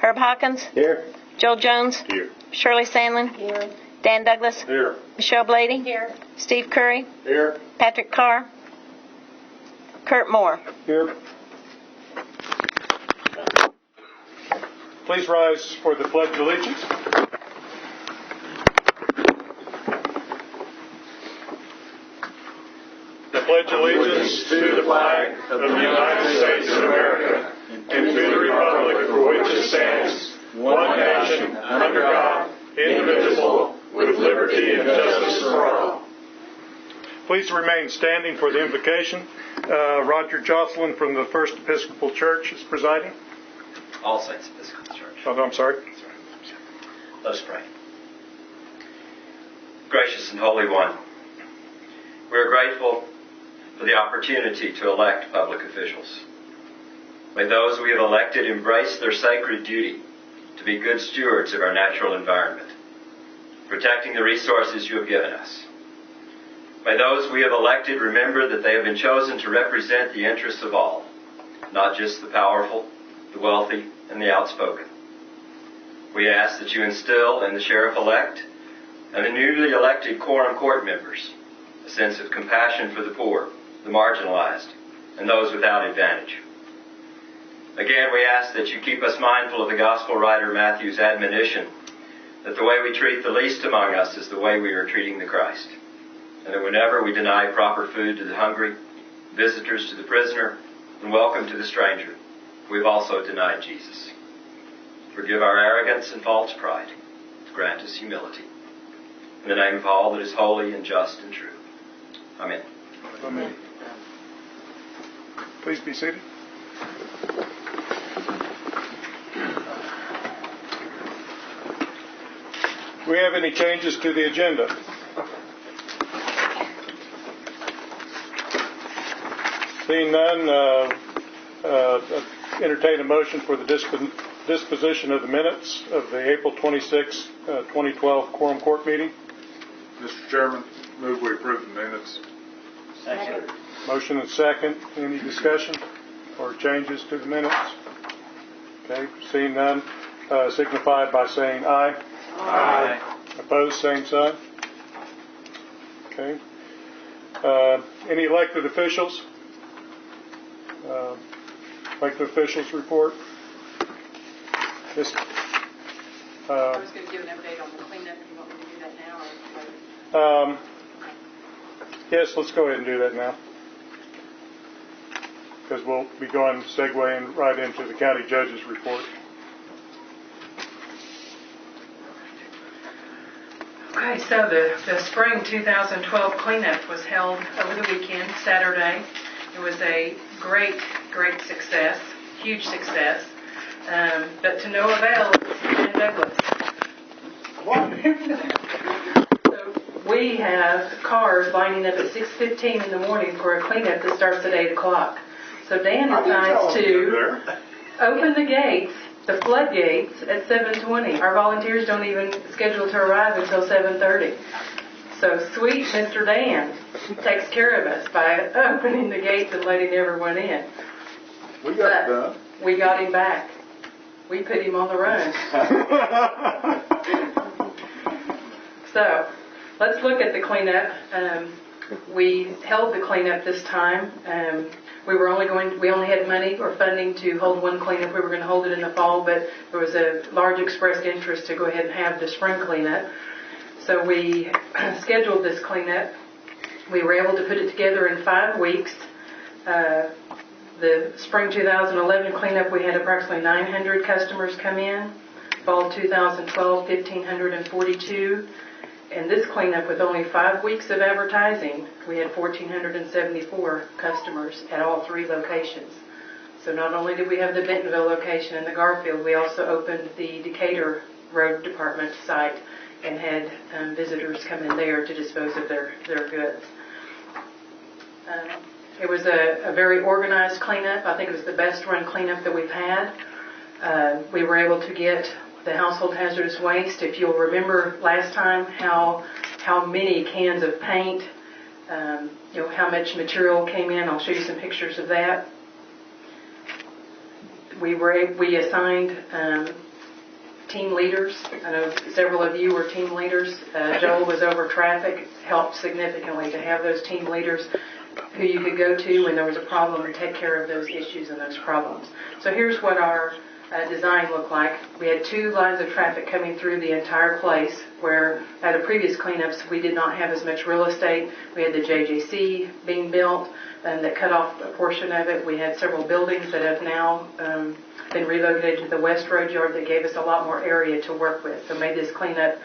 Herb Hawkins. Here. Joel Jones. Here. Shirley Sandlin. Here. Dan Douglas. Here. Michelle Blady. Here. Steve Curry. Here. Patrick Carr. Kurt Moore. Here. Please rise for the Pledge of Allegiance. I pledge allegiance to the flag of the United States of America and to the republic for which it stands, one nation, under God, indivisible, with liberty and justice for all. Please remain standing for the invocation. Roger Jocelyn from the First Episcopal Church is presiding. All Saints Episcopal Church. Oh, I'm sorry. Let us pray. Gracious and Holy One, we are grateful for the opportunity to elect public officials. May those we have elected embrace their sacred duty to be good stewards of our natural environment, protecting the resources you have given us. May those we have elected remember that they have been chosen to represent the interests of all, not just the powerful, the wealthy, and the outspoken. We ask that you instill in the sheriff-elect and the newly elected Quorum Court members a sense of compassion for the poor, the marginalized, and those without advantage. Again, we ask that you keep us mindful of the gospel writer Matthew's admonition that the way we treat the least among us is the way we are treating the Christ, and that whenever we deny proper food to the hungry, visitors to the prisoner, and welcome to the stranger, we've also denied Jesus. Forgive our arrogance and false pride. Grant us humility. In the name of all that is holy and just and true. Amen. Amen. Please be seated. Do we have any changes to the agenda? Seeing none, entertain a motion for the disposition of the minutes of the April 26, 2012 Quorum Court meeting. Mr. Chairman, move we approve the minutes. Second. Motion and second. Any discussion or changes to the minutes? Okay. Seeing none, signify by saying aye. Aye. Opposed, same sign. Okay. Any elected officials? Elected officials report. Yes. I was going to give an update on the cleanup. You want me to do that now? Or Yes, let's go ahead and do that now, because we'll be segueing right into the county judge's report. Okay, so the spring 2012 cleanup was held over the weekend, Saturday. It was a great success, huge success, but to no avail in Douglas. So we have cars lining up at 6:15 in the morning for a cleanup that starts at 8 o'clock. So Dan decides to open the gates, the floodgates, at 7:20. Our volunteers don't even schedule to arrive until 7:30. So sweet Mr. Dan takes care of us by opening the gates and letting everyone in. We got it done. We got him back. We put him on the run. So let's look at the cleanup. We held the cleanup this time. We only had money or funding to hold one cleanup. We were going to hold it in the fall, but there was a large expressed interest to go ahead and have the spring cleanup. So we scheduled this cleanup. We were able to put it together in 5 weeks. The spring 2011 cleanup, we had approximately 900 customers come in. Fall 2012, 1,542. And this cleanup, with only 5 weeks of advertising, we had 1,474 customers at all 3 locations. So not only did we have the Bentonville location and the Garfield, we also opened the Decatur Road Department site and had visitors come in there to dispose of their goods. It was a very organized cleanup. I think it was the best run cleanup that we've had. We were able to get the household hazardous waste. If you'll remember last time how many cans of paint, how much material came in. I'll show you some pictures of that. We assigned team leaders. I know several of you were team leaders. Joel was over traffic. It helped significantly to have those team leaders who you could go to when there was a problem and take care of those issues and those problems. So here's what our design looked like. We had 2 lines of traffic coming through the entire place, where at the previous cleanups we did not have as much real estate. We had the JJC being built and that cut off a portion of it. We had several buildings that have now been relocated to the West Road Yard that gave us a lot more area to work with, so made this cleanup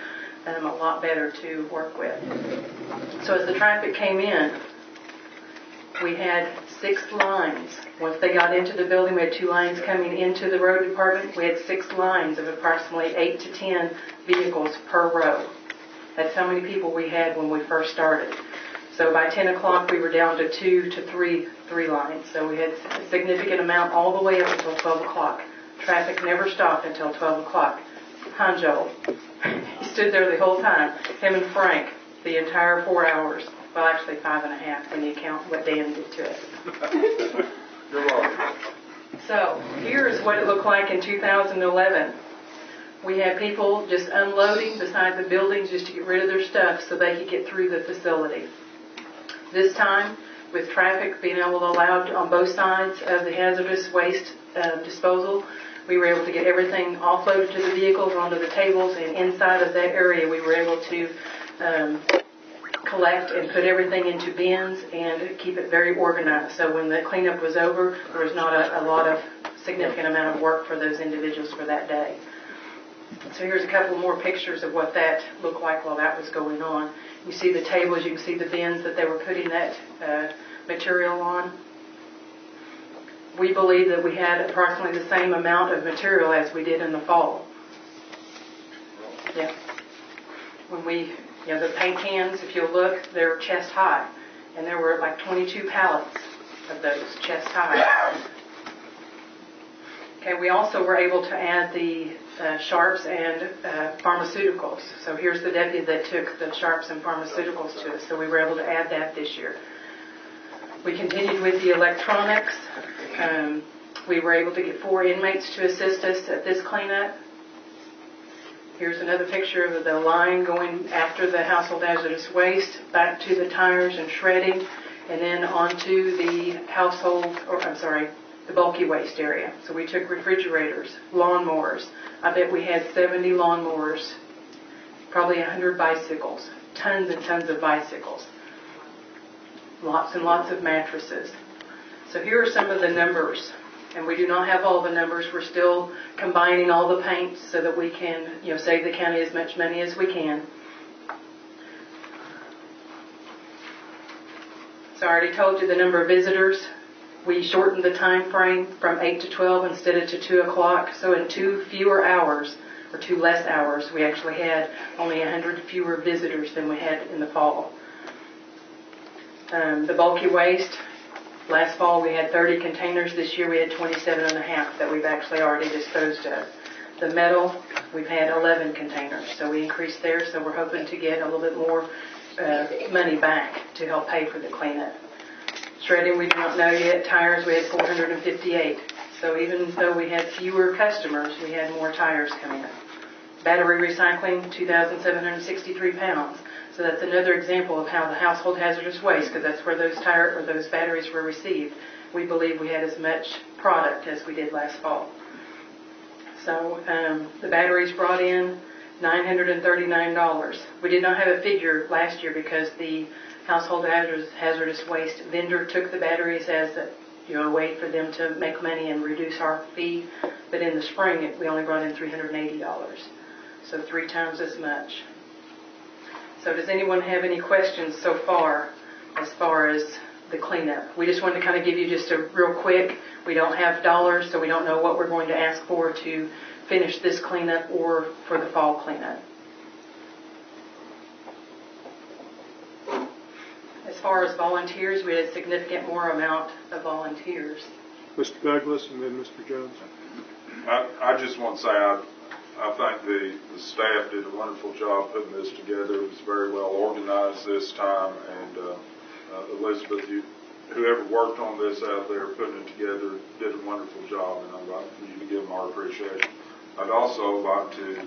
a lot better to work with. So as the traffic came in, we had 6 lines. Once they got into the building, we had 2 lines coming into the road department. We had 6 lines of approximately 8 to 10 vehicles per row. That's how many people we had when we first started. So by 10 o'clock, we were down to 2 to 3 lines. So we had a significant amount all the way up until 12 o'clock. Traffic never stopped until 12 o'clock. Huh, Joel? He stood there the whole time, him and Frank, the entire 4 hours. Well, actually 5.5 when you count what Dan did to it. You're welcome. So here's what it looked like in 2011. We had people just unloading beside the buildings just to get rid of their stuff so they could get through the facility. This time, with traffic being able to allow on both sides of the hazardous waste disposal, we were able to get everything offloaded to the vehicles, onto the tables, and inside of that area we were able to collect and put everything into bins and keep it very organized. So when the cleanup was over, there was not a lot of significant amount of work for those individuals for that day. So here's a couple more pictures of what that looked like while that was going on. You see the tables, you can see the bins that they were putting that material on. We believe that we had approximately the same amount of material as we did in the fall. Yeah. When the paint cans, if you'll look, they're chest high. And there were like 22 pallets of those chest high. Okay, we also were able to add the sharps and pharmaceuticals. So here's the deputy that took the sharps and pharmaceuticals to us. So we were able to add that this year. We continued with the electronics. We were able to get 4 inmates to assist us at this cleanup. Here's another picture of the line going after the household hazardous waste, back to the tires and shredding, and then onto the the bulky waste area. So we took refrigerators, lawnmowers. I bet we had 70 lawnmowers, probably 100 bicycles, tons and tons of bicycles, lots and lots of mattresses. So here are some of the numbers. And we do not have all the numbers. We're still combining all the paints so that we can, save the county as much money as we can. So I already told you the number of visitors. We shortened the time frame from 8 to 12 instead of to 2 o'clock. So in 2 fewer hours, or 2 less hours, we actually had only 100 fewer visitors than we had in the fall. The bulky waste. Last fall we had 30 containers. This year we had 27 and a half that we've actually already disposed of. The metal, we've had 11 containers. So we increased there. So we're hoping to get a little bit more money back to help pay for the cleanup. Shredding, we do not know yet. Tires, we had 458. So even though we had fewer customers, we had more tires coming in. Battery recycling, 2,763 pounds. So that's another example of how the household hazardous waste, because that's where those those batteries were received. We believe we had as much product as we did last fall. So the batteries brought in $939. We did not have a figure last year because the household hazardous waste vendor took the batteries as a way for them to make money and reduce our fee. But in the spring, we only brought in $380. So 3 times as much. So does anyone have any questions so far as the cleanup? We just wanted to kind of give you just a real quick. We don't have dollars, so we don't know what we're going to ask for to finish this cleanup or for the fall cleanup. As far as volunteers, we had a significant more amount of volunteers. Mr. Douglas and then Mr. Jones. I just want to say I think the staff did a wonderful job putting this together. It was very well organized this time, and Elizabeth, whoever worked on this out there putting it together did a wonderful job, and I'd like for you to give them our appreciation. I'd also like to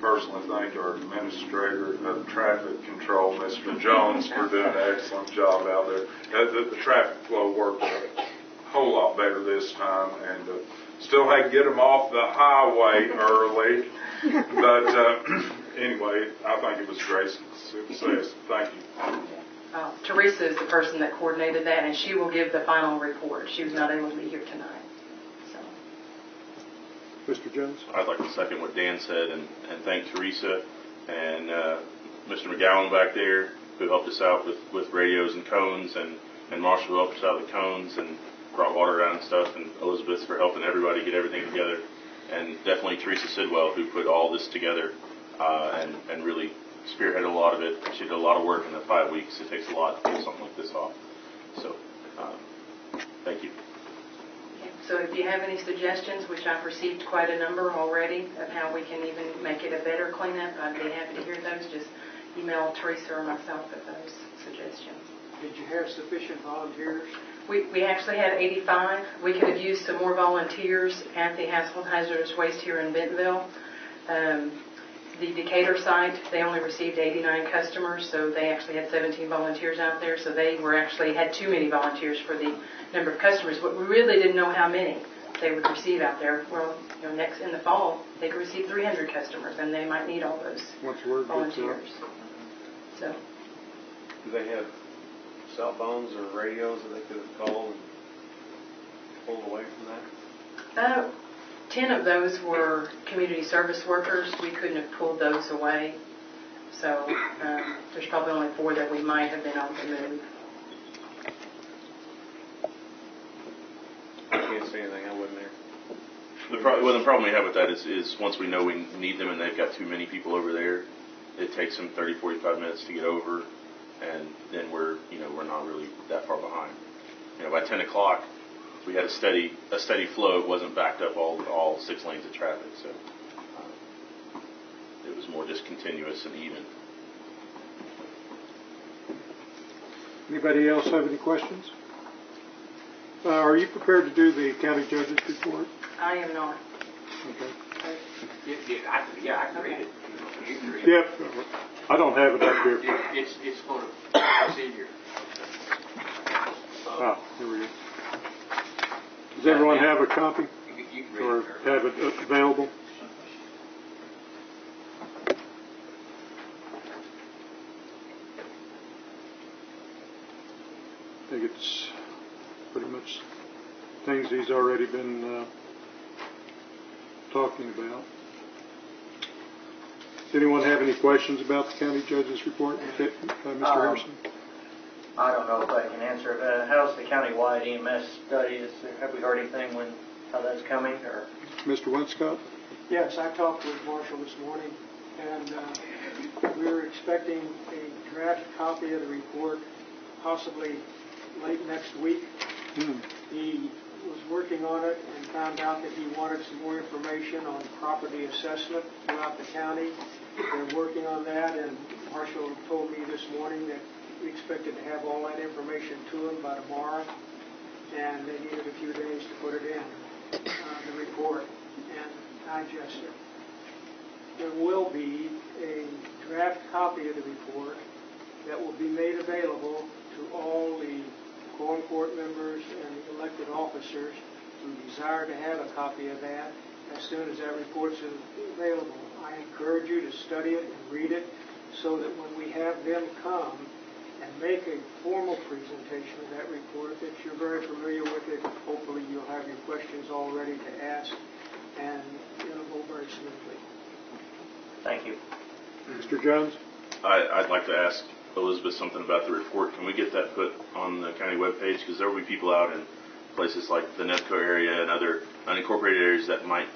personally thank our administrator of traffic control, Mr. Jones, for doing an excellent job out there. The traffic flow worked a whole lot better this time, and still had to get them off the highway early. But anyway, I think it was a great success. Thank you. Teresa is the person that coordinated that, and she will give the final report. She was not able to be here tonight. Mr. Jones? I'd like to second what Dan said and thank Teresa and Mr. McGowan back there who helped us out with radios and cones, and Marshall who helped us out with cones and brought water around and stuff, and Elizabeth for helping everybody get everything together, and definitely Teresa Sidwell who put all this together and really spearheaded a lot of it. She did a lot of work in the 5 weeks. It takes a lot to pull something like this off. So, thank you. So if you have any suggestions, which I've received quite a number already, of how we can even make it a better cleanup, I'd be happy to hear those. Just email Teresa or myself with those suggestions. Did you have sufficient volunteers? We actually had 85. We could have used some more volunteers at the Household Hazardous Waste here in Bentonville. The Decatur site, they only received 89 customers, so they actually had 17 volunteers out there. So they had too many volunteers for the number of customers, but we really didn't know how many they would receive out there. Well, next in the fall, they could receive 300 customers, and they might need all those volunteers. So, do they have cell phones or radios that they could have called and pulled away from that? 10 of those were community service workers. We couldn't have pulled those away. So there's probably only 4 that we might have been able to move. I can't see anything. I wasn't there. The problem we have with that is once we know we need them and they've got too many people over there, it takes them 30, 45 minutes to get over, and then we're not really that far behind. By 10 o'clock, we had a steady flow. It wasn't backed up all 6 lanes of traffic, so it was more just continuous and even. Anybody else have any questions? Are you prepared to do the county judge's report? I am not. Okay. I can read it. You can read it. Yep. I don't have it up here. It's for procedure. Here we go. Does everyone have a copy You can read or it. have it available? I think it's pretty much things he's already been talking about. Does anyone have any questions about the county judge's report? Mr. Harrison? I don't know if I can answer it. How's the countywide EMS study? Have we heard anything how that's coming? Or Mr. Winscott? Yes, I talked with Marshall this morning, and we're expecting a draft copy of the report possibly late next week. He was working on it and found out that he wanted some more information on property assessment throughout the county. They're working on that, and Marshall told me this morning that we expected to have all that information to him by tomorrow, and they needed a few days to put it in, the report, and digest it. There will be a draft copy of the report that will be made available to all the Quorum Court members and the elected officers who desire to have a copy of that as soon as that report's available. I encourage you to study it and read it so that when we have them come and make a formal presentation of that report, that you're very familiar with it. Hopefully you'll have your questions all ready to ask, and it'll go very smoothly. thank you. Mr. Jones? I'd like to ask Elizabeth something about the report. Can we get that put on the county webpage? Because there will be people out in places like the Netco area and other unincorporated areas that might,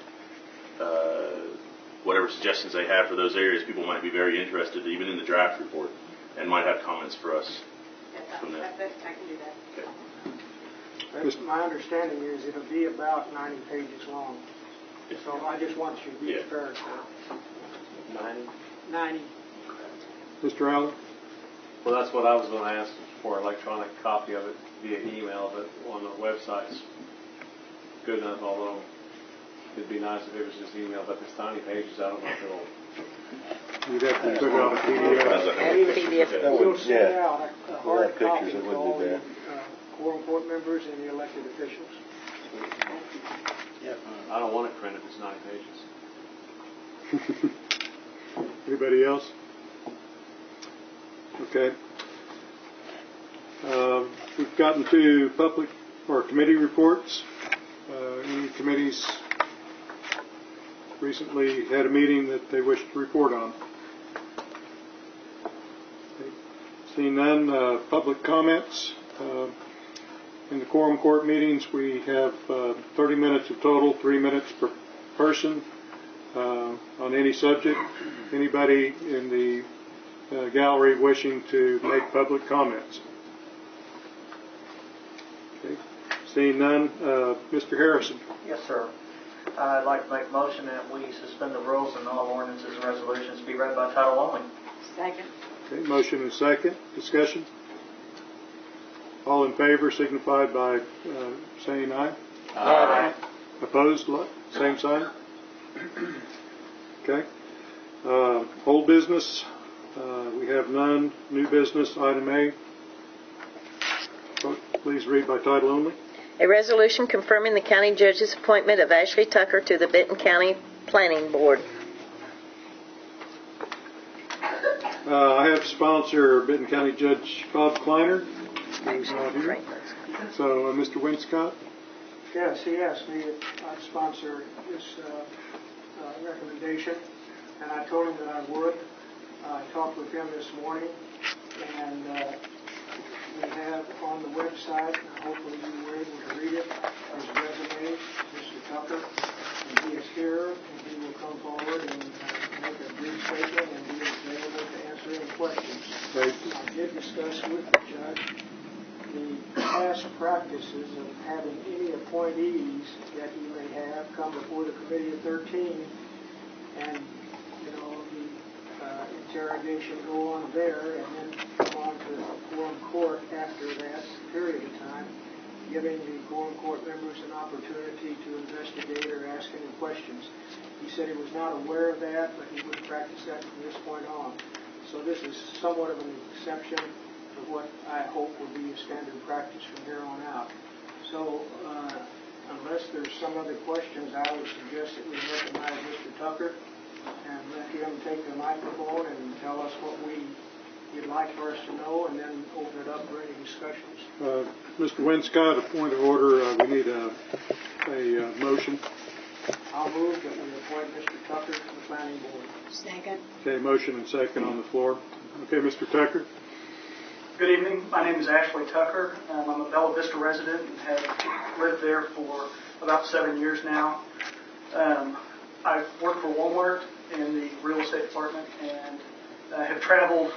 whatever suggestions they have for those areas, people might be very interested, even in the draft report, and might have comments for us from that. I can do that. Okay. My understanding is it'll be about 90 pages long. So I just want you to be prepared for it. 90. Mr. Allen? Well, that's what I was going to ask for, electronic copy of it via email, but on the website's good enough, although it'd be nice if it was just emailed, but there's tiny pages, I don't know if it'll. You'd have to put it on a PDF. PDF. We'll send out a hard pictures, copy it to wouldn't all be the bad. quorum court members and the elected officials. I don't want it printed, it's 9 pages. Anybody else? Okay. We've gotten to public or committee reports. Any committees recently had a meeting that they wish to report on? Okay. Seeing none, public comments. In the Quorum Court meetings, we have 30 minutes of total, 3 minutes per person on any subject. Anybody in the gallery wishing to make public comments? Okay. Seeing none, Mr. Harrison. Yes, sir. I'd like to make a motion that we suspend the rules and all ordinances and resolutions be read by title only. Second. Okay, motion and second. Discussion? All in favor signify by saying aye. Aye. Opposed? Same sign. Okay. Old business. We have none. New business, item A. Please read by title only. A resolution confirming the county judge's appointment of Ashley Tucker to the Benton County Planning Board. I have sponsor Benton County Judge Bob Kleiner, who's not here. So, Mr. Winscott. Yes, he asked me if I'd sponsor this recommendation, and I told him that I would. I talked with him this morning, and we have on the website, and hopefully you were able to read it, his resume, Mr. Tucker, and he is here, and he will come forward and make a brief statement, and he is available to answer any questions. Right. I did discuss with the judge the past practices of having any appointees that he may have come before the Committee of 13, and, the interrogation go on there, and then come on to the Quorum Court after that period of time, giving the Quorum Court members an opportunity to investigate or ask any questions. He said he was not aware of that, but he would practice that from this point on. So this is somewhat of an exception to what I hope will be a standard practice from here on out. So unless there's some other questions, I would suggest that we recognize Mr. Tucker and let him take the microphone and tell us what he'd like for us to know, and then open it up for any discussions. Mr. Winscott, a point of order. We need a motion. I'll move that we appoint Mr. Tucker to the Planning Board. Second. Okay, motion and second on the floor. Okay, Mr. Tucker. Good evening. My name is Ashley Tucker. I'm a Bella Vista resident and have lived there for about 7 years now. I've worked for Walmart in the real estate department and have traveled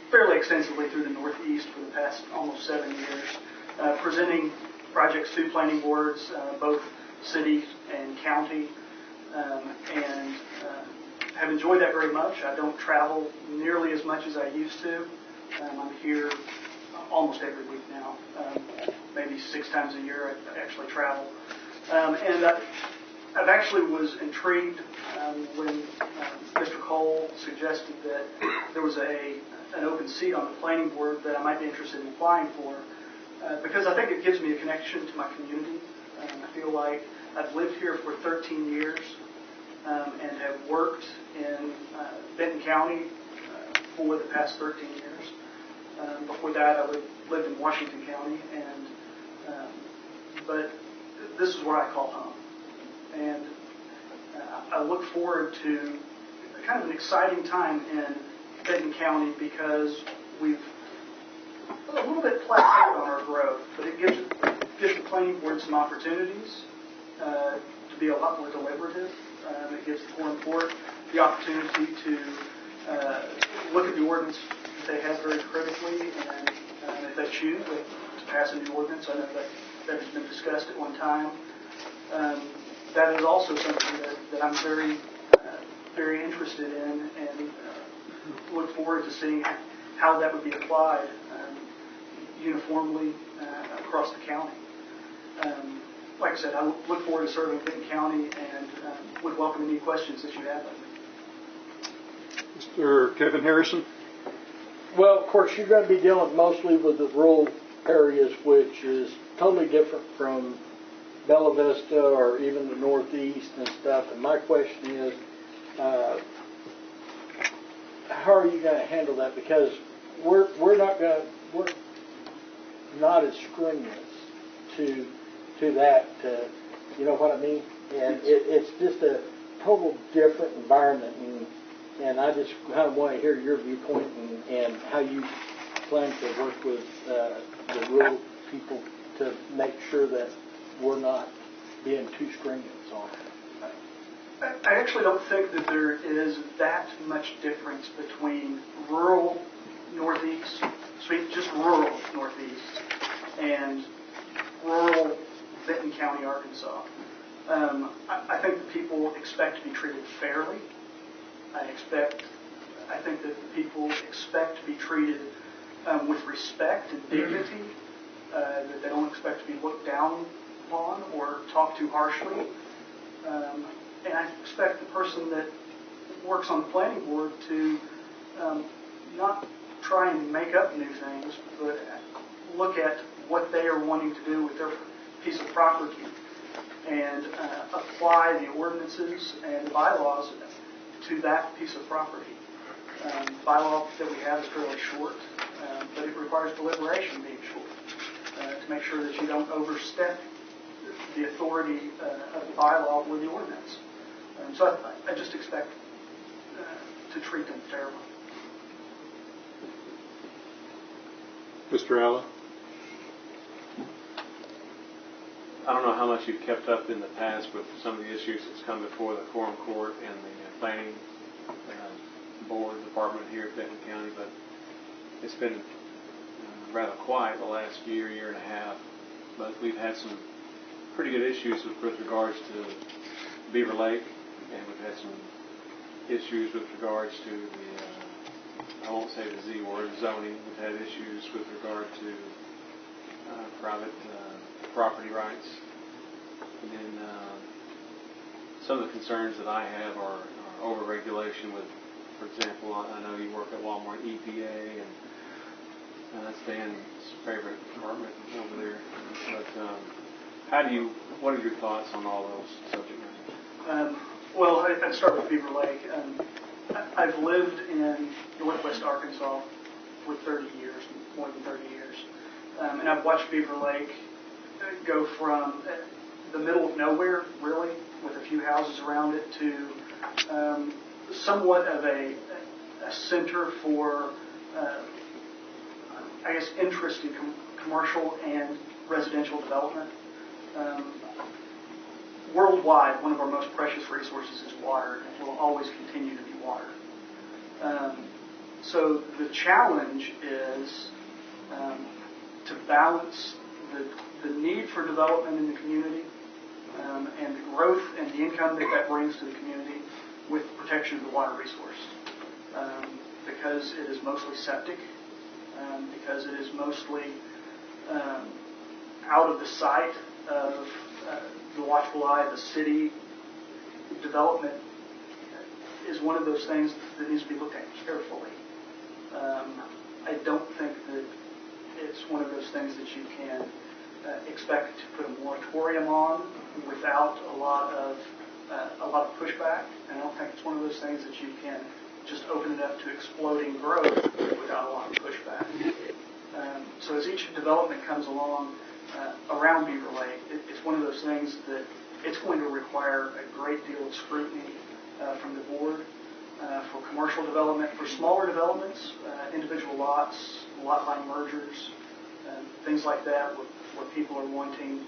fairly extensively through the Northeast for the past almost 7 years, presenting projects to planning boards, both city and county, and have enjoyed that very much. I don't travel nearly as much as I used to. I'm here almost every week now, maybe 6 times a year I actually travel. And I've actually was intrigued when Mr. Cole suggested that there was an open seat on the planning board that I might be interested in applying for, because I think it gives me a connection to my community. I feel like I've lived here for 13 years and have worked in Benton County for the past 13 years. Before that, I lived in Washington County, but this is where I call home. And I look forward to kind of an exciting time in Benton County because we've a little bit plateaued on our growth, but it gives the planning board some opportunities to be a lot more deliberative. It gives the Quorum Court the opportunity to look at the ordinance that they have very critically, and if they choose to pass a new ordinance, I know that has been discussed at one time. That is also something that I'm very, very interested in, and look forward to seeing how that would be applied uniformly across the county. like I said, I look forward to serving Benton County and would welcome any questions that you have of me. Mr. Kevin Harrison? Well, of course, you're going to be dealing mostly with the rural areas, which is totally different from Bella Vista or even the Northeast and stuff. And my question is, how are you going to handle that? Because we're not as strenuous to that. You know what I mean? And it's just a total different environment. And I just kind of want to hear your viewpoint and how you plan to work with the rural people to make sure that we're not being too strenuous on it. I actually don't think that there is that much difference between rural Northeast, just rural Northeast, and rural Benton County, Arkansas. I think that people expect to be treated fairly. I think that people expect to be treated with respect and dignity, that they don't expect to be looked down upon or talked to harshly. And I expect the person that works on the planning board to not try and make up new things, but look at what they are wanting to do with their piece of property and apply the ordinances and the bylaws to that piece of property. The bylaw that we have is fairly short, but it requires deliberation being short to make sure that you don't overstep the authority of the bylaw or the ordinance. So I just expect to treat them fairly. Mr. Allen? I don't know how much you've kept up in the past with some of the issues that's come before the Quorum Court and the planning board department here at Benton County, but it's been rather quiet the last year and a half. But we've had some pretty good issues with regards to Beaver Lake, and we've had some issues with regards to the, I won't say the Z word, zoning. We've had issues with regard to private property rights. And then some of the concerns that I have are over-regulation with, for example, I know you work at Walmart, EPA, and that's Dan's favorite department over there. But what are your thoughts on all those subject matters? Well, I'd start with Beaver Lake. I've lived in northwest Arkansas for 30 years, more than 30 years. And I've watched Beaver Lake go from the middle of nowhere, really, with a few houses around it, to somewhat of a center for, I guess, interest in commercial and residential development. Worldwide, one of our most precious resources is water, and will always continue to be water. So the challenge is to balance the need for development in the community and the growth and the income that brings to the community with protection of the water resource. Because it is mostly septic, because it is mostly out of the sight of the watchful eye of the city. Development is one of those things that needs to be looked at carefully. I don't think that it's one of those things that you can expect to put a moratorium on without a lot of pushback. And I don't think it's one of those things that you can just open it up to exploding growth without a lot of pushback. So as each development comes along around Beaver Lake, it's one of those things that it's going to require a great deal of scrutiny from the board for commercial development. For smaller developments, individual lots, lot line mergers, things like that, where people are wanting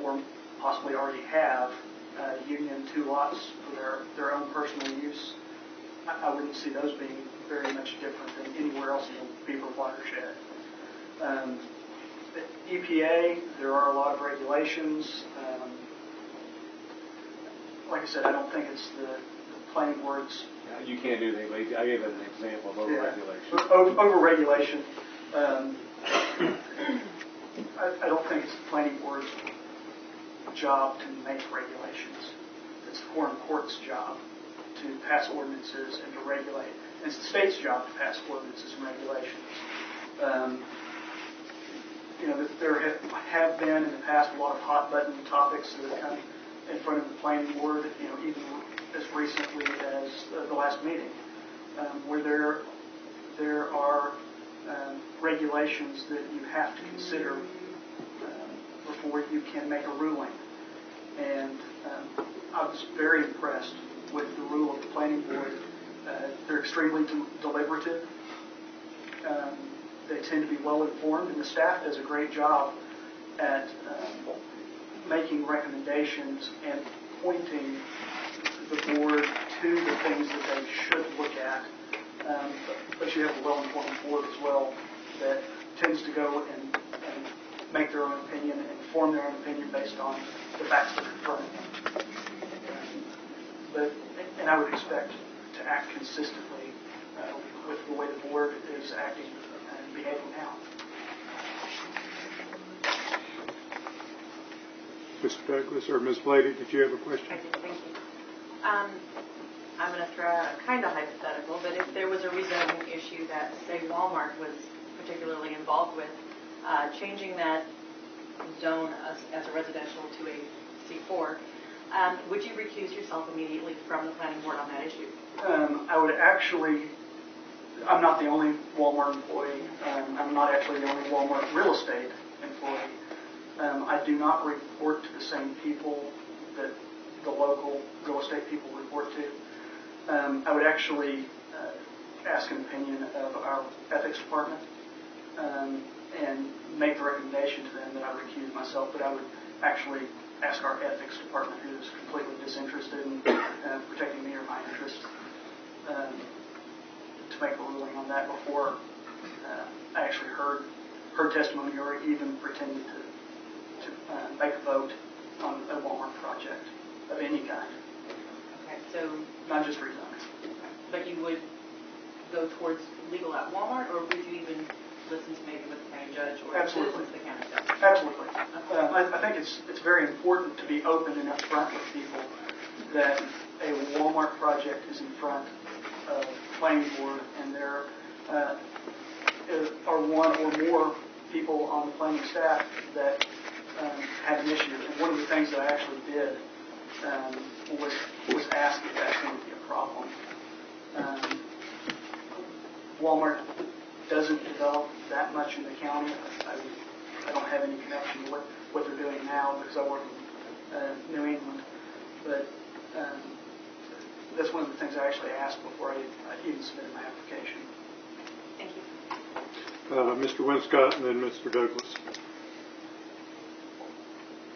or possibly already have union 2 lots for their own personal use. I wouldn't see those being very much different than anywhere else in the Beaver watershed. The EPA, there are a lot of regulations. Like I said, I don't think it's the planning board's. You can't do anything. I gave an example of over-regulation. Over-regulation. I don't think it's the planning board's job to make regulations. It's the Quorum Court's job to pass ordinances and to regulate. And it's the state's job to pass ordinances and regulations. There have been in the past a lot of hot button topics that have come in front of the planning board, even as recently as the last meeting, where there are regulations that you have to consider before you can make a ruling. And I was very impressed with the rule of the planning board. They're extremely deliberative. They tend to be well informed, and the staff does a great job at making recommendations and pointing the board to the things that they should look at. But you have a well-informed board as well that tends to go and make their own opinion and form their own opinion based on the facts that are in front of them. And I would expect to act consistently with the way the board is acting and behaving now. Mr. Douglas or Ms. Lady, did you have a question? I did, thank you. I'm going to throw out a kind of hypothetical, but if there was a rezoning issue that, say, Walmart was particularly involved with, changing that zone as a residential to a C4, would you recuse yourself immediately from the planning board on that issue? I would actually, I'm not the only Walmart employee. I'm not actually the only Walmart real estate employee. I do not report to the same people that the local real estate people report to. I would actually ask an opinion of our ethics department and make the recommendation to them that I recuse myself, but I would actually ask our ethics department, who is completely disinterested in protecting me or my interests, to make a ruling on that before I actually heard testimony or even pretended to make a vote on a Walmart project of any kind. Okay, so... Not just rezoning. But you would go towards legal at Walmart, or would you even listen to maybe with the county judge or Absolutely. the county judge? Absolutely. I think it's very important to be open and upfront with people that a Walmart project is in front of the planning board, and there are one or more people on the planning staff that have an issue. And one of the things that I actually did was ask if that's going to be a problem. Walmart doesn't develop that much in the county. I don't have any connection to what they're doing now because I work in New England. But that's one of the things I actually asked before I even submitted my application. Thank you. Mr. Winscott and then Mr. Douglas.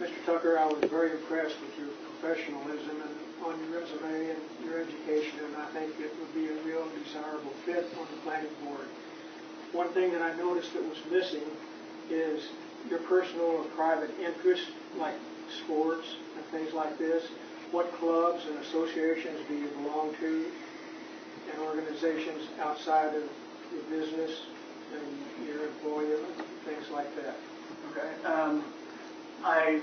Mr. Tucker, I was very impressed with your professionalism and on your resume and your education, and I think it would be a real desirable fit on the planning board. One thing that I noticed that was missing is your personal or private interests, like sports and things like this. What clubs and associations do you belong to, and organizations outside of your business and your employer, things like that? Okay. I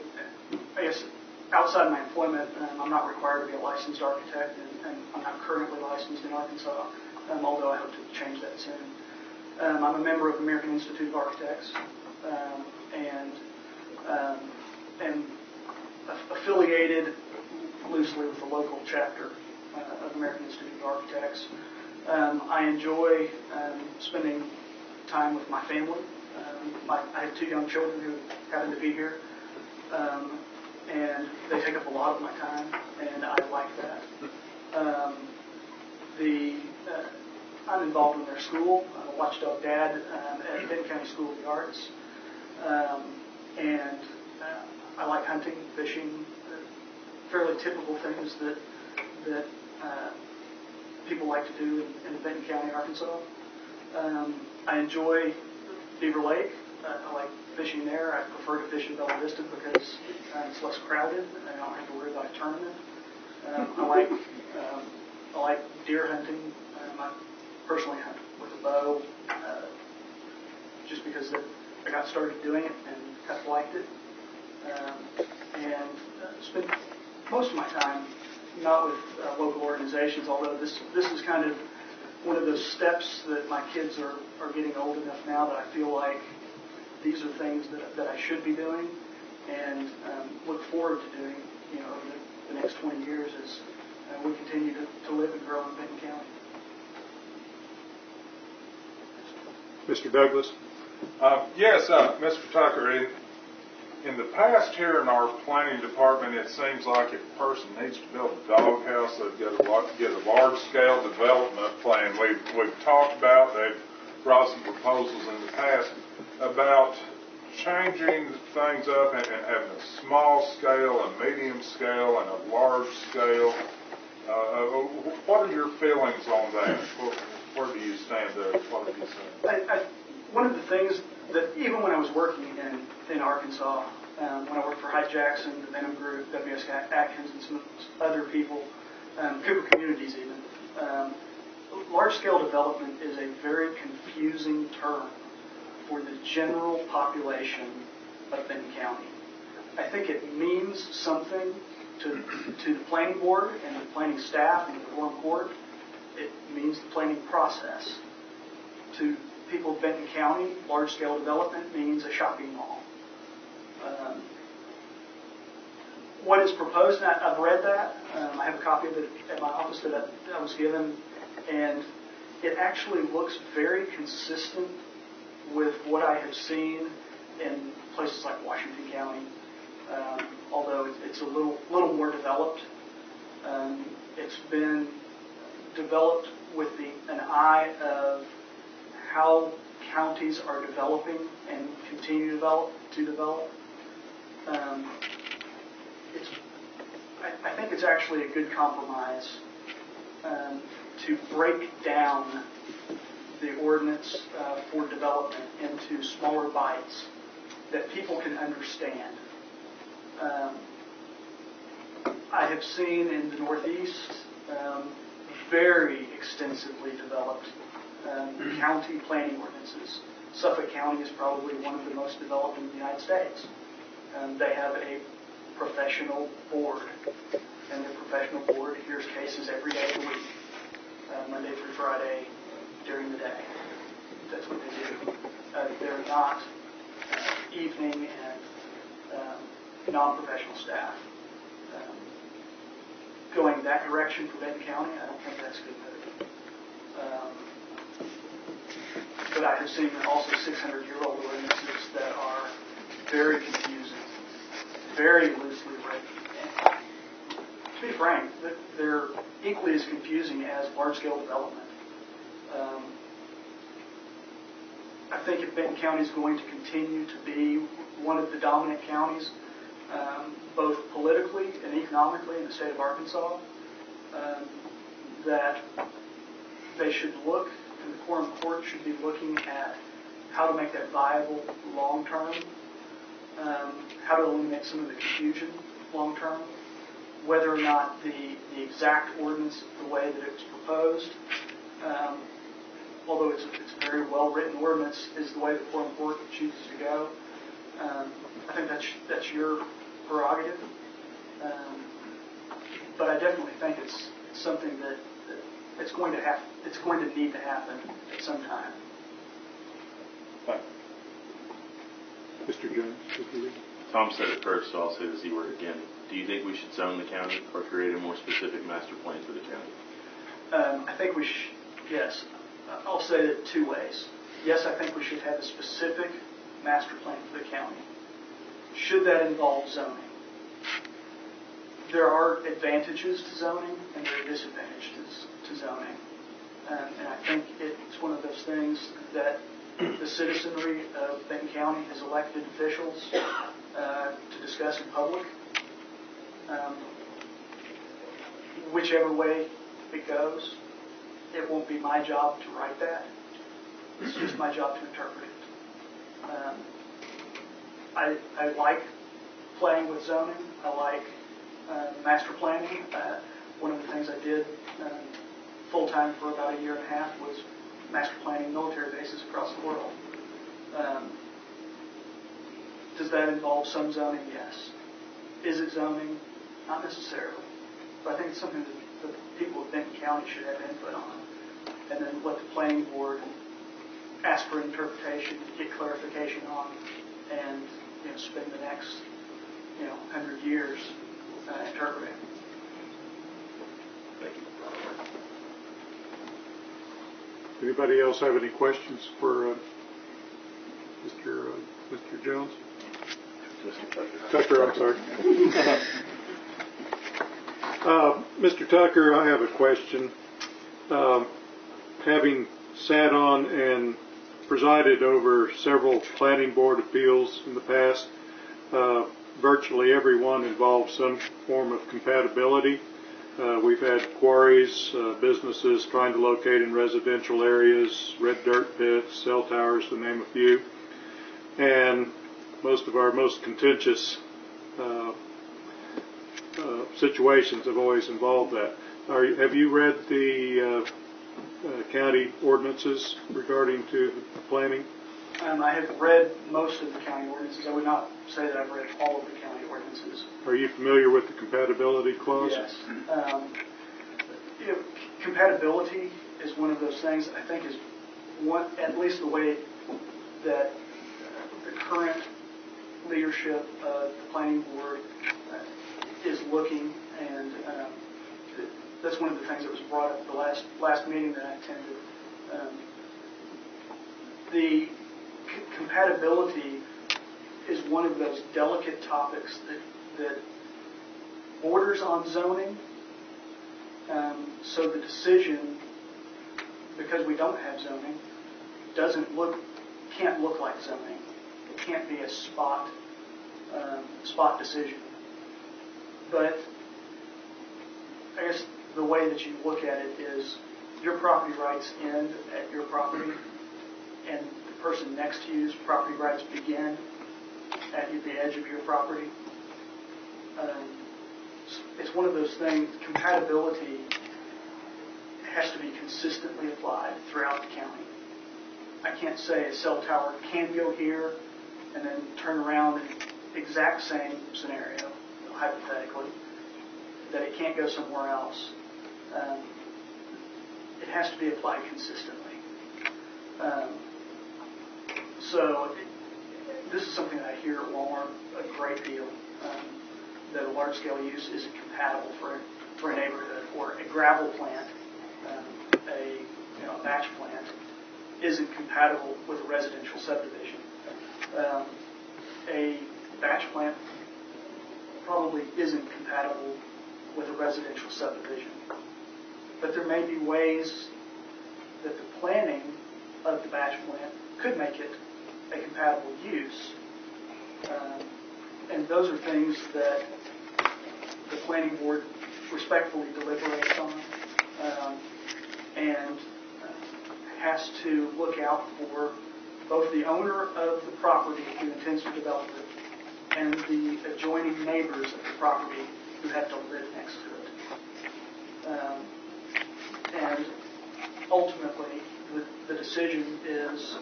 guess outside my employment, I'm not required to be a licensed architect, and I'm not currently licensed in Arkansas, although I hope to change that soon. I'm a member of the American Institute of Architects, and affiliated loosely with the local chapter of the American Institute of Architects. I enjoy spending time with my family. I have 2 young children who happen to be here. And they take up a lot of my time, and I like that. I'm involved in their school. I'm a watchdog dad at Benton County School of the Arts. And I like hunting, fishing, fairly typical things that people like to do in Benton County, Arkansas. I enjoy Beaver Lake. I like fishing there. I prefer to fish in Bella Vista because it's less crowded and I don't have to worry about a tournament. I like deer hunting. I personally hunt with a bow just because I got started doing it and kind of liked it. and spend most of my time not with local organizations, although this is kind of one of those steps that my kids are getting old enough now that I feel like these are things that I should be doing and look forward to doing, over the next 20 years as we continue to live and grow in Benton County. Mr. Douglas? Yes, Mr. Tucker, in the past here in our planning department, it seems like if a person needs to build a doghouse, they've got to get a large-scale development plan. We've talked about, they've brought some proposals in the past about changing things up and having a small scale, a medium scale, and a large scale. What are your feelings on that? Where do you stand there? What have you said? One of the things that even when I was working in Arkansas, when I worked for Hyde Jackson, the Benton Group, W.S. Atkins, and some other people, Cooper Communities even, large-scale development is a very confusing term for the general population of Benton County. I think it means something to the planning board and the planning staff and the Quorum Court. It means the planning process. To people of Benton County, large-scale development means a shopping mall. What is proposed, and I've read that. I have a copy of it at my office that I was given, and it actually looks very consistent with what I have seen in places like Washington County, although it's a little more developed. It's been developed with an eye of how counties are developing and continue to develop. I think it's actually a good compromise to break down the ordinance for development into smaller bites that people can understand. I have seen in the Northeast very extensively developed county planning ordinances. Suffolk County is probably one of the most developed in the United States. They have a professional board, and the professional board hears cases every day of the week, Monday through Friday during the day. That's what they do. They're not evening and non-professional staff. Going that direction for Benton County, I don't think that's a good move. But I have seen also 600-year-old ordinances that are very confusing, very loosely written. And to be frank, they're equally as confusing as large-scale development. I think if Benton County is going to continue to be one of the dominant counties, both politically and economically in the state of Arkansas, that they should look, and the Quorum Court should be looking at how to make that viable long-term, how to eliminate some of the confusion long-term, whether or not the exact ordinance, the way that it was proposed, although it's a very well-written ordinance, is the way the Quorum Court chooses to go. I think that's your prerogative. But I definitely think it's something that it's going to need to happen at some time. Mr. Jones? Tom said it first, so I'll say the Z word again. Do you think we should zone the county or create a more specific master plan for the county? I think we should, yes. I'll say it two ways. Yes, I think we should have a specific master plan for the county. Should that involve zoning? There are advantages to zoning and there are disadvantages to zoning. And I think it's one of those things that the citizenry of Benton County has elected officials to discuss in public. Whichever way it goes, it won't be my job to write that. It's just my job to interpret it. I like playing with zoning. I like master planning. One of the things I did full-time for about a year and a half was master planning military bases across the world. Does that involve some zoning? Yes. Is it zoning? Not necessarily. But I think it's something that the people of Benton County should have input on. And then let the planning board ask for interpretation, get clarification on, and spend the next 100 years interpreting. Thank you. Anybody else have any questions for Mr. Jones? Tucker, I'm sorry. Mr. Tucker, I have a question. Having sat on and presided over several planning board appeals in the past, virtually every one involves some form of compatibility. We've had quarries, businesses trying to locate in residential areas, red dirt pits, cell towers, to name a few. And most of our most contentious situations have always involved that. Have you read the county ordinances regarding to planning? I have read most of the county ordinances. I would not say that I've read all of the county ordinances. Are you familiar with the compatibility clause? Yes. Compatibility is one of those things that I think is one, at least the way that the current leadership of the planning board is looking, and that's one of the things that was brought up at the last meeting that I attended. The compatibility is one of those delicate topics that borders on zoning. So the decision, because we don't have zoning, can't look like zoning. It can't be a spot decision. But I guess the way that you look at it is your property rights end at your property, and the person next to you's property rights begin at the edge of your property. It's one of those things, compatibility has to be consistently applied throughout the county. I can't say a cell tower can go here and then turn around in exact same scenario, hypothetically, that it can't go somewhere else. It has to be applied consistently. So this is something that I hear at Walmart a great deal, that a large-scale use isn't compatible for a neighborhood, or a gravel plant, a batch plant, isn't compatible with a residential subdivision. A batch plant probably isn't compatible with a residential subdivision. But there may be ways that the planning of the batch plant could make it a compatible use. And those are things that the planning board respectfully deliberates on, and has to look out for both the owner of the property who intends to develop it and the adjoining neighbors of the property who have to live next to it. And ultimately, the decision is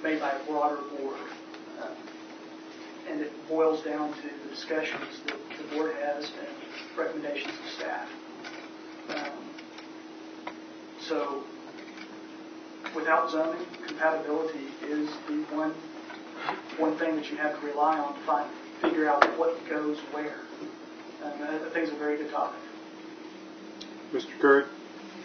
made by a broader board. And it boils down to the discussions that the board has and recommendations of staff. So, without zoning, compatibility is the one thing that you have to rely on to figure out what goes where. I think it's a very good topic. Mr. Curry?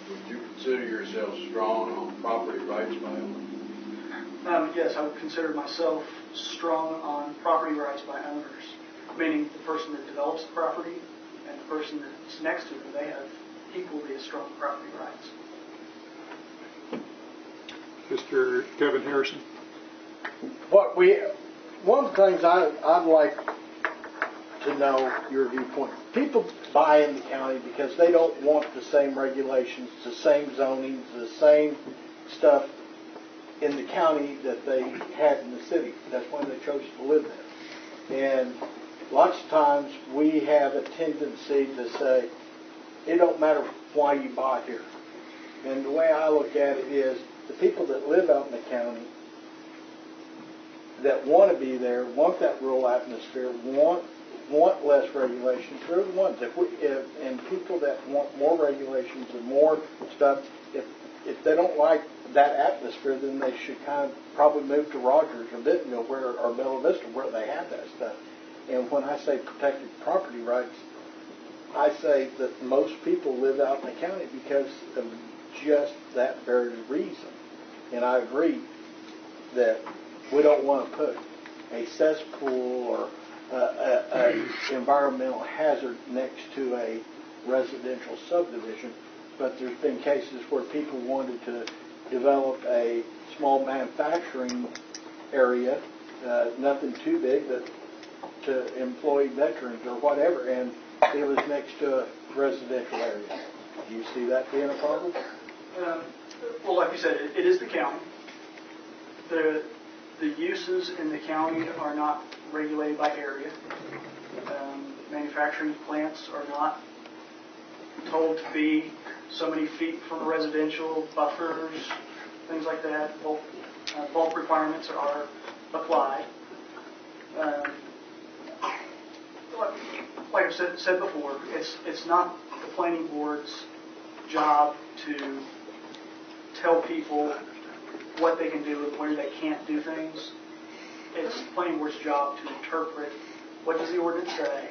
Would you consider yourself strong on property rights by owners? Yes, I would consider myself strong on property rights by owners, meaning the person that develops the property and the person that's next to them, they have equally as strong property rights. Mr. Kevin Harrison? One of the things I'd like to know your viewpoint. People buy in the county because they don't want the same regulations, the same zonings, the same stuff in the county that they had in the city. That's why they chose to live there. And lots of times we have a tendency to say, it don't matter why you buy here. And the way I look at it is, the people that live out in the county that want to be there, want that rural atmosphere, want want less regulations, they're the ones. And people that want more regulations and more stuff, if they don't like that atmosphere, then they should kind of probably move to Rogers or Benton or Bella Vista where they have that stuff. And when I say protected property rights, I say that most people live out in the county because of just that very reason. And I agree that we don't want to put a cesspool or an environmental hazard next to a residential subdivision, but there's been cases where people wanted to develop a small manufacturing area, nothing too big, but to employ veterans or whatever, and it was next to a residential area. Do you see that being a problem? Well, like you said, it is the county. The uses in the county are not regulated by area. Manufacturing plants are not told to be so many feet from residential buffers, things like that. Bulk requirements are applied. Like I said before, it's not the planning board's job to tell people what they can do and where they can't do things. It's the planning board's job to interpret what does the ordinance say,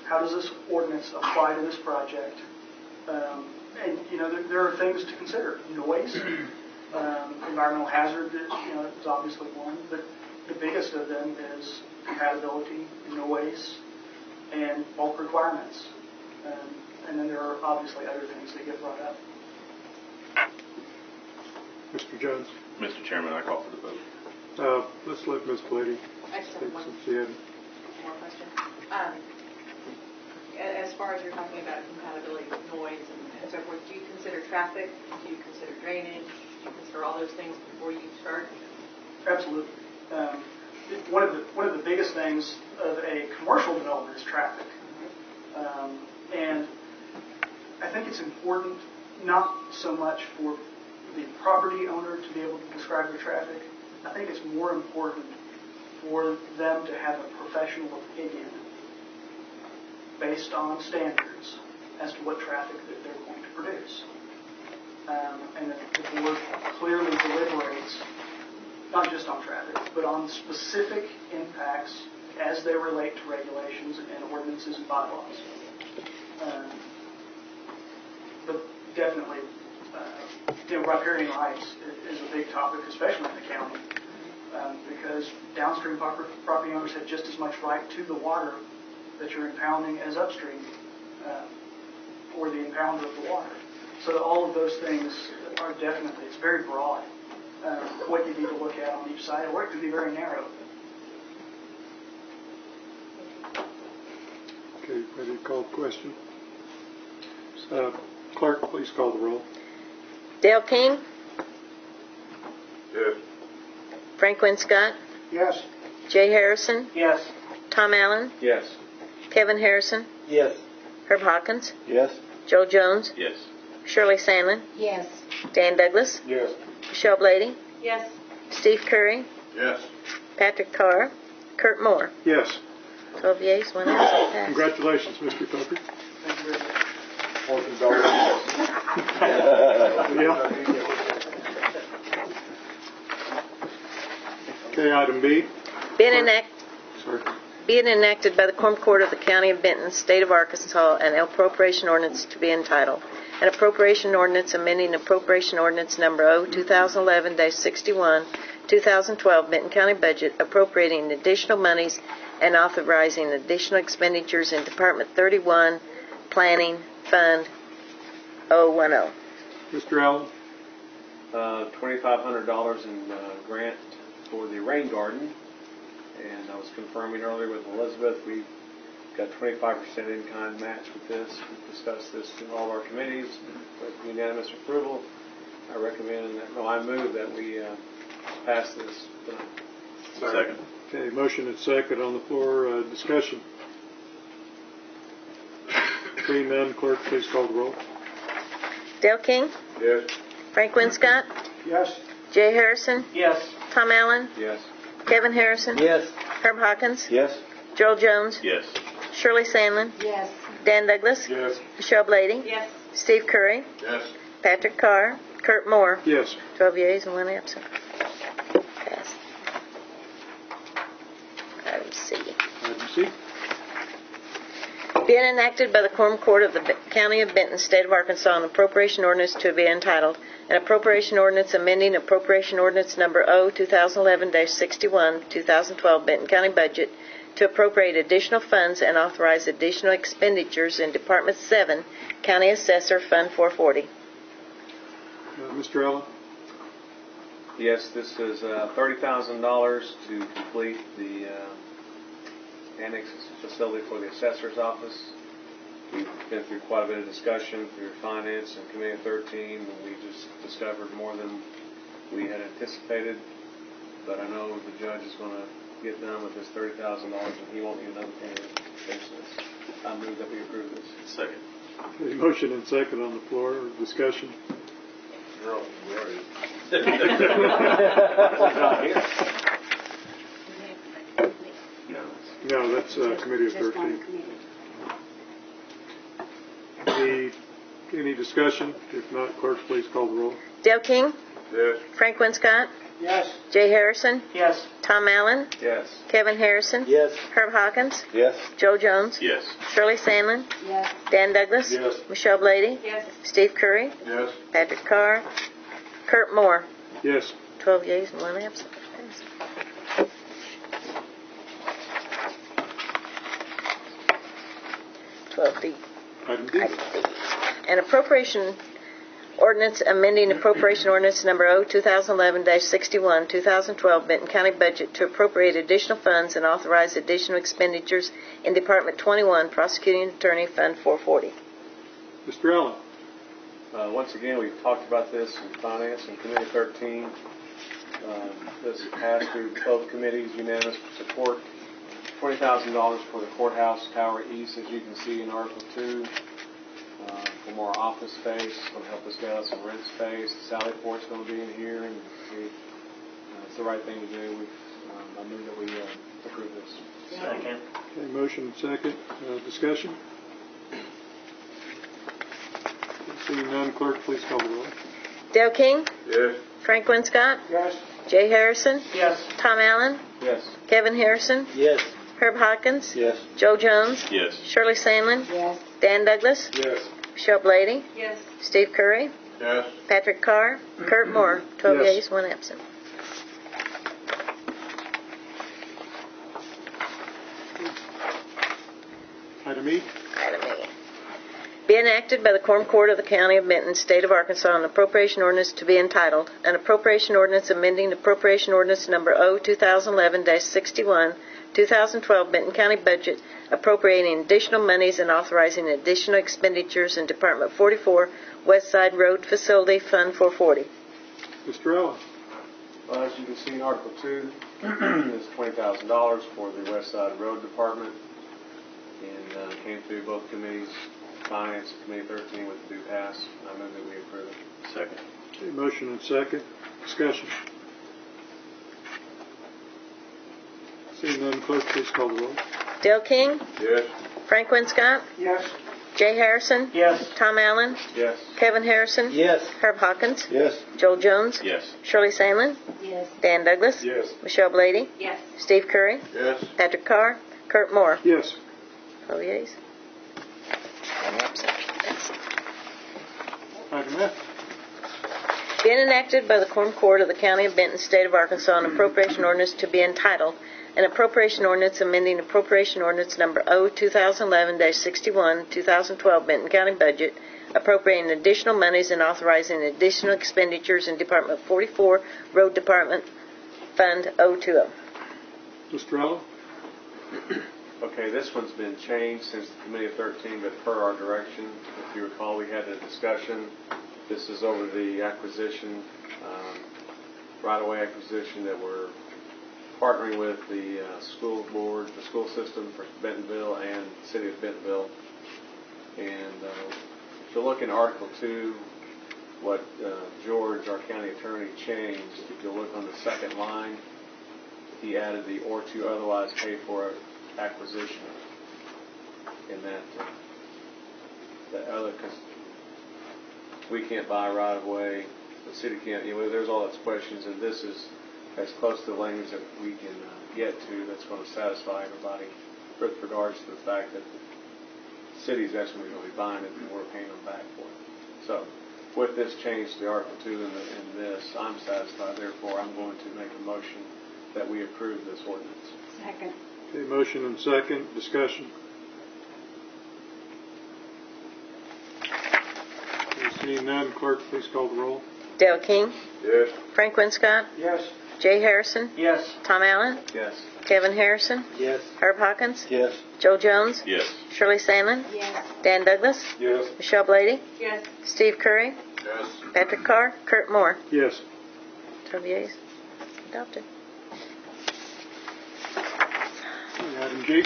how does this ordinance apply to this project, and there are things to consider. Noise, environmental hazard, is obviously one, but the biggest of them is compatibility, noise, and bulk requirements. And then there are obviously other things that get brought up. Mr. Jones? Mr. Chairman, I call for the vote. Let's let Ms. Blady I just take have one some. She had more question. As far as you're talking about compatibility with noise and so forth, do you consider traffic? Do you consider drainage? Do you consider all those things before you start? Absolutely. One of the biggest things of a commercial development is traffic. And I think it's important not so much for the property owner to be able to describe their traffic. I think it's more important for them to have a professional opinion based on standards as to what traffic that they're going to produce. And that the board clearly deliberates not just on traffic, but on specific impacts as they relate to regulations and ordinances and bylaws. But definitely, riparian rights is a big topic, especially in the county, because downstream property owners have just as much right to the water that you're impounding as upstream, or the impounder of the water. So all of those things are definitely, it's very broad, what you need to look at on each side, or it could be very narrow. Okay, ready to call the question? Clerk, please call the roll. Dale King, Yes. Franklin Scott, Yes. Jay Harrison, Yes. Tom Allen, Yes. Kevin Harrison, Yes. Herb Hawkins, Yes. Joe Jones, Yes. Shirley Sandlin, Yes. Dan Douglas, Yes. Michelle Blady, Yes. Steve Curry, Yes. Patrick Carr, Kurt Moore. Yes. 12 yeas, 1 absent, passed. Congratulations, Mr. Tucker. Thank you very much. Yeah. Okay, item B. Be it enacted by the Quorum Court of the County of Benton, State of Arkansas, an appropriation ordinance to be entitled, an appropriation ordinance amending appropriation ordinance number 2011-61, 2012 Benton County budget, appropriating additional monies and authorizing additional expenditures in Department 31, Planning, Fund 010. Mr. Allen? $2,500 in grant for the rain garden. And I was confirming earlier with Elizabeth, we've got 25% in-kind match with this. We've discussed this in all of our committees with unanimous approval. I move that we pass this tonight. Second. Okay, motion and second on the floor. Discussion. Seeing none, clerk, please call the roll. Dale King, Yes. Franklin Scott, Yes. Jay Harrison, Yes. Tom Allen, Yes. Kevin Harrison, Yes. Herb Hawkins, Yes. Joel Jones, Yes. Shirley Sandlin, Yes. Dan Douglas, Yes. Michelle Blady, Yes. Steve Curry, Yes. Patrick Carr, Kurt Moore. Yes. 12 yeas and 1 absent. Passed. Item C. Item C. Being enacted by the Quorum Court of the County of Benton, State of Arkansas, an appropriation ordinance to be entitled, an appropriation ordinance amending appropriation ordinance number O 2011-61, 2012 Benton County budget to appropriate additional funds and authorize additional expenditures in Department 7, County Assessor, Fund 440. Mr. Allen? Yes, this is $30,000 to complete the annex facility for the assessor's office. We've been through quite a bit of discussion through Finance and Committee of 13, and we just discovered more than we had anticipated. But I know the judge is going to get done with this $30,000, and he won't need another penny to finish this. I move that we approve this. Second. Okay, motion and second on the floor. Discussion. You're right. No. No, that's Committee of 13. Any discussion? If not, clerk, please call the roll. Dale King, Yes. Frank Winscott, Yes. Jay Harrison, Yes. Tom Allen, Yes. Kevin Harrison, Yes. Herb Hawkins, Yes. Joe Jones, Yes. Shirley Sandlin, Yes. Dan Douglas, Yes. Michelle Blady, Yes. Steve Curry, Yes. Patrick Carr, Kurt Moore. Yes. 12 yeas and 1 absent. Passed. D. Item D. An appropriation ordinance amending appropriation ordinance number O 2011-61, 2012 Benton County budget to appropriate additional funds and authorize additional expenditures in Department 21, Prosecuting Attorney, Fund 440. Mr. Allen? Once again, we've talked about this in Finance and Committee 13. This passed through both committees, unanimous support. $20,000 for the courthouse tower east, as you can see in Article 2, for more office space. It's going to help us get out some rent space. The Sally Port's going to be in here, and it's the right thing to do. I move that we approve this. Second. Okay, motion and second. Discussion? Seeing none, clerk, please call the roll. Dale King, Yes. Frank Winscott, Yes. Jay Harrison, Yes. Tom Allen, Yes. Kevin Harrison, Yes. Herb Hawkins, Yes. Joe Jones, Yes. Shirley Sandlin, Yes. Dan Douglas, Yes. Michelle Blady, Yes. Steve Curry, Yes. Patrick Carr, Kurt Moore. 12 Yes. yeas, 1 absent. Item E. Item E. Be enacted by the Quorum Court of the County of Benton, State of Arkansas, an appropriation ordinance to be entitled, an appropriation ordinance amending appropriation ordinance number O 2011-61, 2012 Benton County budget, appropriating additional monies and authorizing additional expenditures in Department 44, West Side Road Facility, Fund 440. Mr. Allen? Well, as you can see in Article 2, it's $20,000 for the West Side Road Department, and came through both committees, Finance Committee 13 with the due pass. I move that we approve it. Second. Okay, motion and second. Discussion. Seeing none, clerk, please call the roll. Dale King, Yes. Frank Winscott, Yes. Jay Harrison, Yes. Tom Allen, Yes. Kevin Harrison, Yes. Herb Hawkins, Yes. Joel Jones, Yes. Shirley Sandlin, Yes. Dan Douglas, Yes. Michelle Blady, Yes. Steve Curry, Yes. Patrick Carr, Kurt Moore. Yes. 12 yeas. 1 absent. Passed. Item F. Being enacted by the Quorum Court of the County of Benton, State of Arkansas, an appropriation ordinance to be entitled, an appropriation ordinance amending appropriation ordinance number O 2011-61, 2012 Benton County budget, appropriating additional monies and authorizing additional expenditures in Department 44, Road Department, Fund 020. Mr. Allen? Okay, this one's been changed since the Committee of 13, but per our direction. If you recall, we had a discussion. This is over the acquisition, right-of-way acquisition that we're partnering with the school board, the school system for Bentonville and the City of Bentonville. And if you look in Article 2, what George, our county attorney, changed, if you look on the second line, he added the or to otherwise pay for acquisition. in that, that other, because we can't buy right of way, the city can't, there's all those questions, and this is as close to the language that we can get to that's going to satisfy everybody with regards to the fact that the city's actually going to be buying it and we're paying them back for it. So with this change to the Article 2 in this, I'm satisfied. Therefore, I'm going to make a motion that we approve this ordinance. Second. Okay, motion and second. Discussion. Seeing none, clerk, please call the roll. Dale King, Yes. Frank Winscott, Yes. Jay Harrison, Yes. Tom Allen, Yes. Kevin Harrison, Yes. Herb Hawkins, Yes. Joe Jones, Yes. Shirley Sandlin, Yes. Dan Douglas, Yes. Michelle Blady, Yes. Steve Curry, Yes. Patrick Carr, Kurt Moore. Yes. 12 yeas. Adopted. Item G.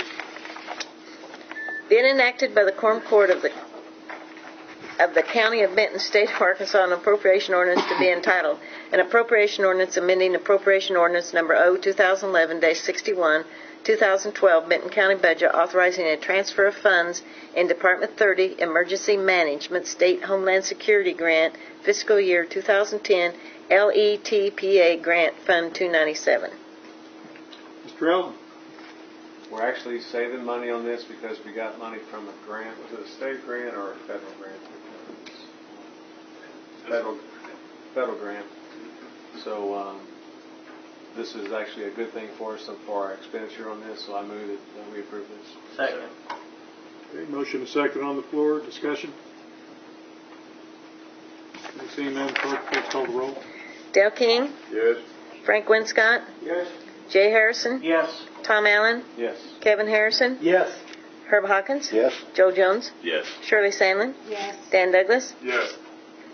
Being enacted by the Quorum Court of the County of Benton, State of Arkansas, an appropriation ordinance to be entitled, an appropriation ordinance amending appropriation ordinance number O-2011-61, 2012 Benton County budget, authorizing a transfer of funds in Department 30 Emergency Management State Homeland Security Grant, fiscal year 2010 LETPA Grant Fund 297. Mr. Allen. We're actually saving money on this because we got money from a grant. Was it a state grant or a federal grant? Federal grant. So this is actually a good thing for us for our expenditure on this, so I move that we approve this. Second. Okay, motion and second on the floor. Discussion. Okay, seeing none, clerk, please call the roll. Dale King, Yes. Frank Winscott, Yes. Jay Harrison, Yes. Tom Allen, Yes. Kevin Harrison, Yes. Herb Hawkins, Yes. Joe Jones, Yes. Shirley Sandlin, Yes. Dan Douglas, Yes.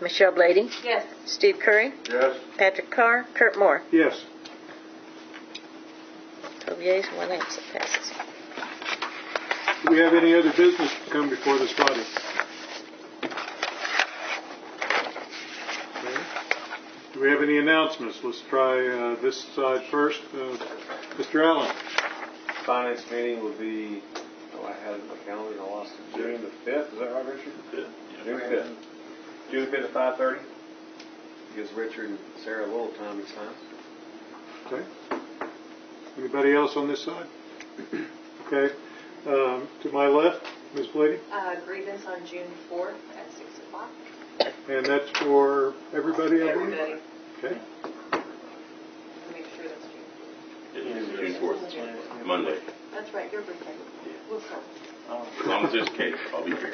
Michelle Blady, Yes. Steve Curry, Yes. Patrick Carr, Kurt Moore. Yes. 12 yeas, 1 absent. Passes. Do we have any other business to come before this body? Okay. Do we have any announcements? Let's try this side first. Mr. Allen. Finance meeting will be, I had it in my calendar and I lost it, June the 5th. Is that right, Richard? June 5th. June 5th at 5:30. Gives Richard and Sarah a little time each time. Okay. Anybody else on this side? Okay. To my left, Ms. Blady. Grievance on June 4th at 6 o'clock. And that's for everybody, I believe? Everybody. Okay. Make sure that's June. It's June 4th, Monday. That's right, your birthday. We'll come. As long as there's cake, I'll be here.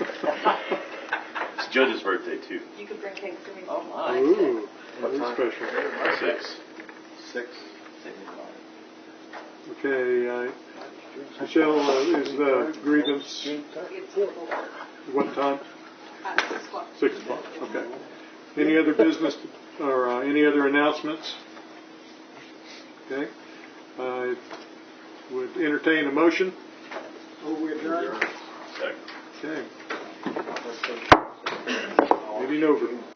It's Judge's birthday, too. You could bring cake for me. Oh, my. Ooh, very special. 6. 6. Okay, Michelle, is the grievance, what time? 6 o'clock. 6 o'clock, okay. Any other business or any other announcements? Okay. I would entertain a motion. Oh, we adjourn. Second. Okay. Meeting over.